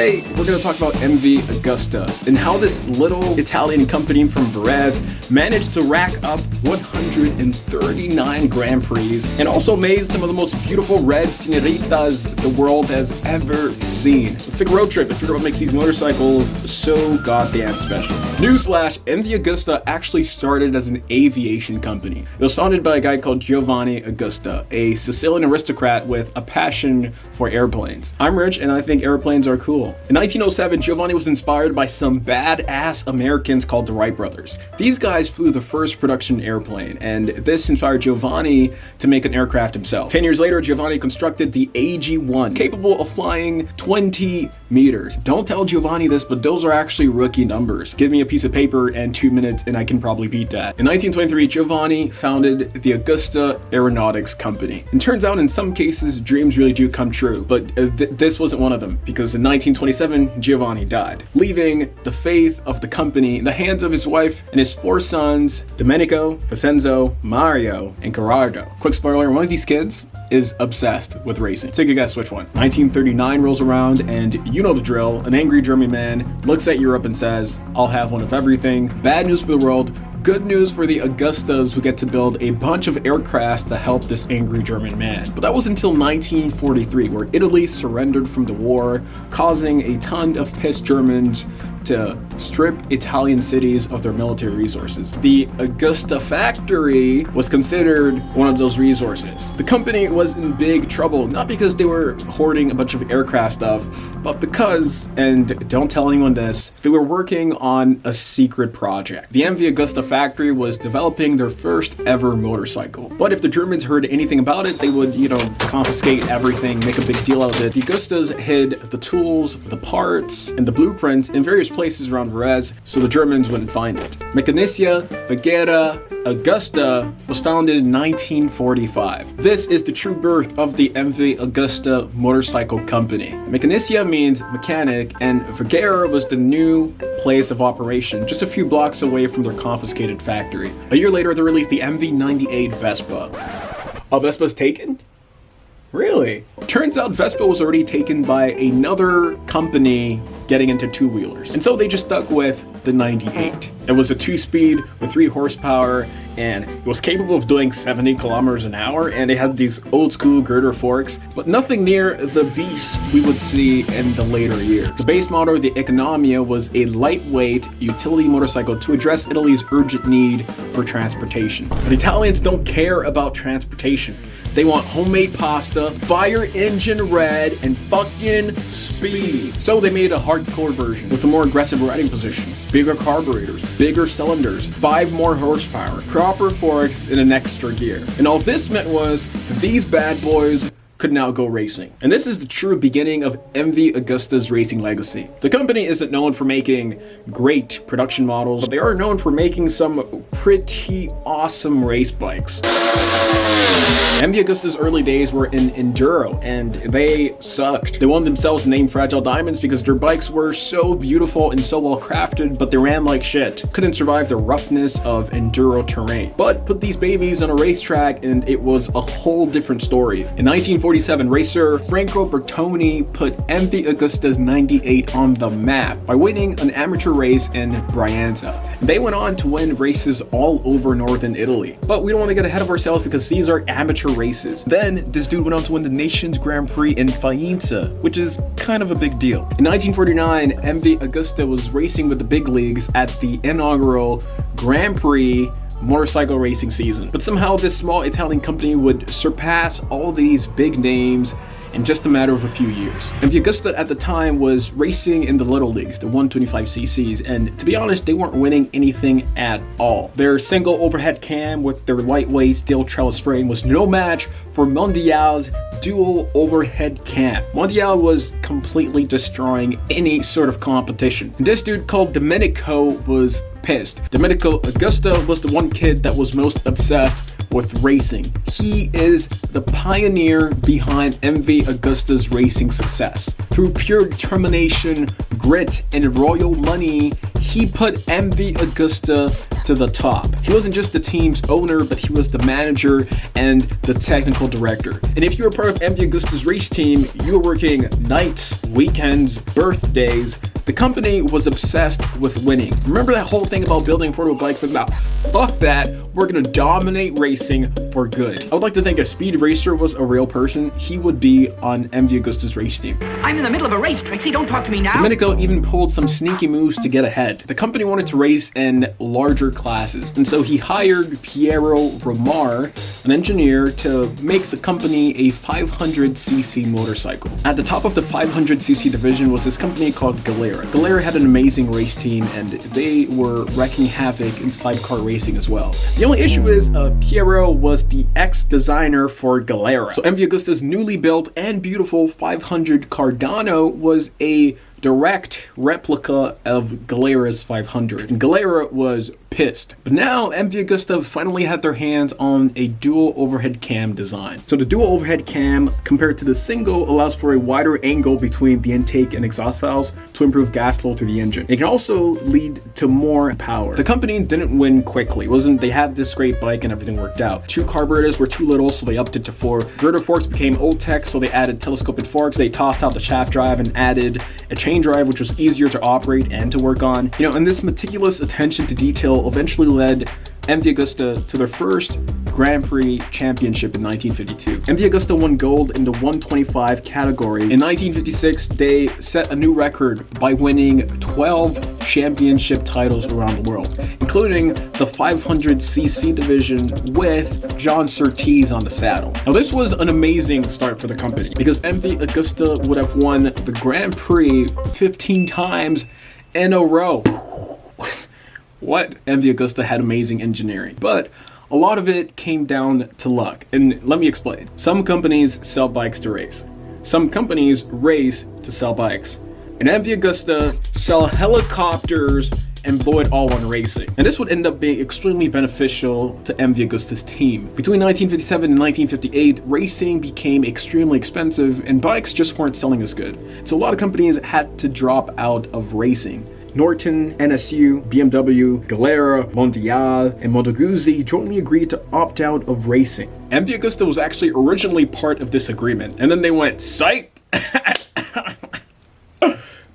Today, we're going to talk about MV Agusta and how this little Italian company from Varese managed to rack up 139 Grand Prix and also made some of the most beautiful red senoritas the world has ever seen. Let's take a road trip and figure out what makes these motorcycles so goddamn special. Newsflash, MV Agusta actually started as an aviation company. It was founded by a guy called Giacomo Agostini, a Sicilian aristocrat with a passion for airplanes. I'm rich and I think airplanes are cool. In 1907, Giovanni was inspired by some badass Americans called the Wright brothers. These guys flew the first production airplane, and this inspired Giovanni to make an aircraft himself. 10 years later, Giovanni constructed the AG-1, capable of flying 20 meters. Don't tell Giovanni this, but those are actually rookie numbers. Give me a piece of paper and 2 minutes and I can probably beat that. In 1923, Giovanni founded the Agusta Aeronautics Company. And turns out in some cases, dreams really do come true, but this wasn't one of them, because in 1927, Giovanni died, leaving the faith of the company in the hands of his wife and his 4 sons, Domenico, Vincenzo, Mario, and Gerardo. Quick spoiler, one of these kids is obsessed with racing. Take a guess which one. 1939 rolls around and you know the drill. An angry German man looks at Europe and says, "I'll have one of everything." Bad news for the world. Good news for the Agustas, who get to build a bunch of aircrafts to help this angry German man. But that was until 1943, where Italy surrendered from the war, causing a ton of pissed Germans to strip Italian cities of their military resources. The Agusta factory was considered one of those resources. The company was in big trouble, not because they were hoarding a bunch of aircraft stuff, but because, and don't tell anyone this, they were working on a secret project. The MV Agusta factory was developing their first ever motorcycle. But if the Germans heard anything about it, they would, confiscate everything, make a big deal out of it. The Agustas hid the tools, the parts, and the blueprints in various places around Varese so the Germans wouldn't find it. Mechaniccia Vegeta Agusta was founded in 1945. This is the true birth of the MV Agusta motorcycle company. Mechaniccia means mechanic, and Vegeta was the new place of operation, just a few blocks away from their confiscated factory. A year later, they released the MV98 Vespa. Oh, Vespa's taken? Really? Turns out Vespa was already taken by another company getting into two-wheelers. And so they just stuck with the 98. It was a 2-speed with 3 horsepower, and it was capable of doing 70 kilometers an hour, and it had these old school girder forks, but nothing near the beast we would see in the later years. The base model, the Economia, was a lightweight utility motorcycle to address Italy's urgent need for transportation. But Italians don't care about transportation. They want homemade pasta, fire engine red, and fucking speed. So they made a hardcore version with a more aggressive riding position, bigger carburetors, bigger cylinders, 5 more horsepower, proper forks, and an extra gear. And all this meant was these bad boys could now go racing. And this is the true beginning of MV Agusta's racing legacy. The company isn't known for making great production models, but they are known for making some pretty awesome race bikes. MV Agusta's early days were in enduro, and they sucked. They wanted themselves to name Fragile Diamonds because their bikes were so beautiful and so well crafted, but they ran like shit. Couldn't survive the roughness of enduro terrain. But put these babies on a racetrack and it was a whole different story. In 1947, racer Franco Bertoni put MV Agusta's 98 on the map by winning an amateur race in Brianza. They went on to win races all over northern Italy. But we don't want to get ahead of ourselves because these are amateur races. Then this dude went on to win the nation's Grand Prix in Faenza, which is kind of a big deal. In 1949, MV Agusta was racing with the big leagues at the inaugural Grand Prix motorcycle racing season. But somehow this small Italian company would surpass all these big names in just a matter of a few years. MV Agusta at the time was racing in the little leagues, the 125cc's, and to be honest, they weren't winning anything at all. Their single overhead cam with their lightweight steel trellis frame was no match for Mondial's dual overhead cam. Mondial was completely destroying any sort of competition. And this dude called Domenico was pissed. Domenico Agusta was the one kid that was most obsessed with racing. He is the pioneer behind MV Agusta's racing success. Through pure determination, grit, and royal money, he put MV Agusta to to the top. He wasn't just the team's owner, but he was the manager and the technical director. And if you were part of MV Agusta's race team, you were working nights, weekends, birthdays. The company was obsessed with winning. Remember that whole thing about building affordable bikes with about, fuck that, we're gonna dominate racing for good. I would like to think if Speed Racer was a real person, he would be on MV Agusta's race team. I'm in the middle of a race, Trixie, don't talk to me now. Domenico even pulled some sneaky moves to get ahead. The company wanted to race in larger classes, and so he hired Piero Romar, an engineer, to make the company a 500cc motorcycle. At the top of the 500cc division was this company called Galera. Galera had an amazing race team, and they were wrecking havoc in sidecar racing as well. The only issue is Piero was the ex-designer for Galera. So MV Agusta's newly built and beautiful 500 Cardano was a direct replica of Galera's 500. And Galera was pissed. But now MV Agusta finally had their hands on a dual overhead cam design. So the dual overhead cam compared to the single allows for a wider angle between the intake and exhaust valves to improve gas flow to the engine. It can also lead to more power. The company didn't win quickly. They had this great bike and everything worked out. 2 carburetors were too little, so they upped it to 4. Girder forks became old tech, so they added telescopic forks. They tossed out the shaft drive and added a chain drive, which was easier to operate and to work on. And this meticulous attention to detail eventually led MV Agusta to their first Grand Prix championship in 1952. MV Agusta won gold in the 125 category. In 1956, they set a new record by winning 12 championship titles around the world, including the 500cc division with John Surtees on the saddle. Now, this was an amazing start for the company because MV Agusta would have won the Grand Prix 15 times in a row. What? MV Agusta had amazing engineering, but a lot of it came down to luck. And let me explain. Some companies sell bikes to race. Some companies race to sell bikes. And MV Agusta sell helicopters and blow it all on racing. And this would end up being extremely beneficial to MV Agusta's team. Between 1957 and 1958, racing became extremely expensive and bikes just weren't selling as good. So a lot of companies had to drop out of racing. Norton, NSU, BMW, Galera, Mondial, and Moto Guzzi jointly agreed to opt out of racing. MV Agusta was actually originally part of this agreement, and then they went, psych!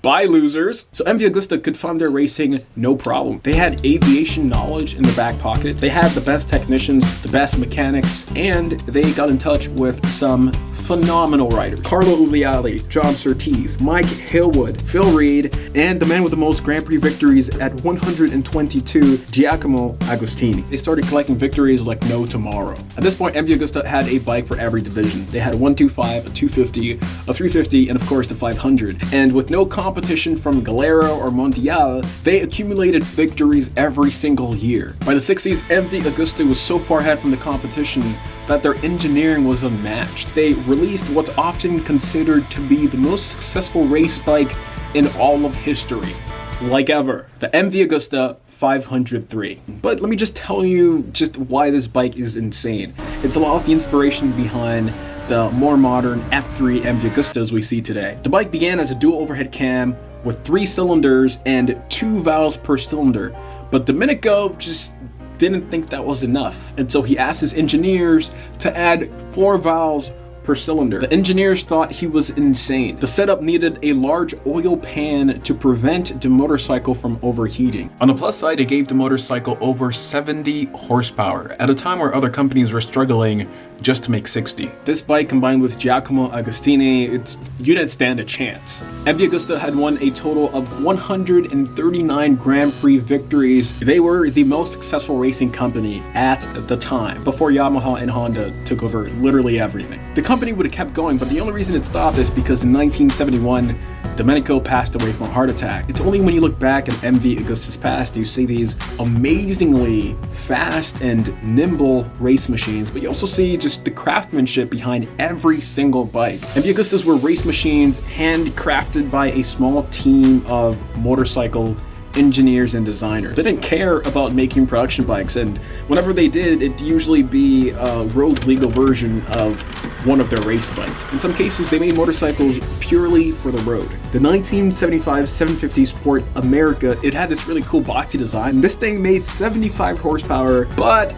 Bye, losers. So MV Agusta could fund their racing no problem. They had aviation knowledge in their back pocket. They had the best technicians, the best mechanics, and they got in touch with some phenomenal riders. Carlo Uliali, John Surtees, Mike Hillwood, Phil Reed, and the man with the most Grand Prix victories at 122, Giacomo Agostini. They started collecting victories like no tomorrow. At this point, MV Agusta had a bike for every division. They had a 125, a 250, a 350, and of course the 500. And with no competition from Galera or Mondial, they accumulated victories every single year. By the 60s, MV Agusta was so far ahead from the competition that their engineering was unmatched. They released what's often considered to be the most successful race bike in all of history, like ever, the MV Agusta 503. But let me just tell you just why this bike is insane. It's a lot of the inspiration behind the more modern F3 MV Agustas we see today. The bike began as a dual overhead cam with 3 cylinders and 2 valves per cylinder, but Domenico just didn't think that was enough, and so he asked his engineers to add 4 valves per cylinder. The engineers thought he was insane. The setup needed a large oil pan to prevent the motorcycle from overheating. On the plus side, it gave the motorcycle over 70 horsepower at a time where other companies were struggling just to make 60. This bike combined with Giacomo Agostini, you didn't stand a chance. MV Agusta had won a total of 139 Grand Prix victories. They were the most successful racing company at the time, before Yamaha and Honda took over literally everything. The company would have kept going, but the only reason it stopped is because in 1971, Domenico passed away from a heart attack. It's only when you look back at MV Agusta's past, you see these amazingly fast and nimble race machines, but you also see just the craftsmanship behind every single bike. MV Agustas were race machines handcrafted by a small team of motorcycle engineers and designers. They didn't care about making production bikes, and whenever they did, it'd usually be a road legal version of one of their race bikes. In some cases, they made motorcycles purely for the road. The 1975 750 Sport America, it had this really cool boxy design. This thing made 75 horsepower, but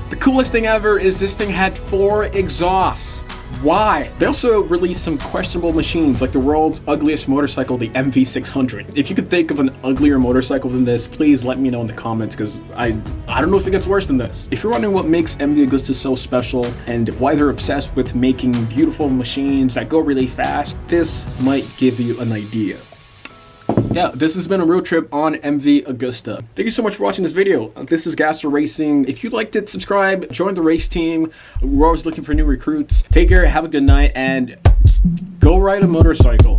the coolest thing ever is this thing had 4 exhausts. Why? They also released some questionable machines like the world's ugliest motorcycle, the MV 600. If you could think of an uglier motorcycle than this, please let me know in the comments, because I don't know if it gets worse than this. If you're wondering what makes MV Agusta so special and why they're obsessed with making beautiful machines that go really fast, this might give you an idea. Yeah, this has been a road trip on MV Agusta. Thank you so much for watching this video. This is Gaster Racing. If you liked it, subscribe, join the race team. We're always looking for new recruits. Take care, have a good night, and go ride a motorcycle.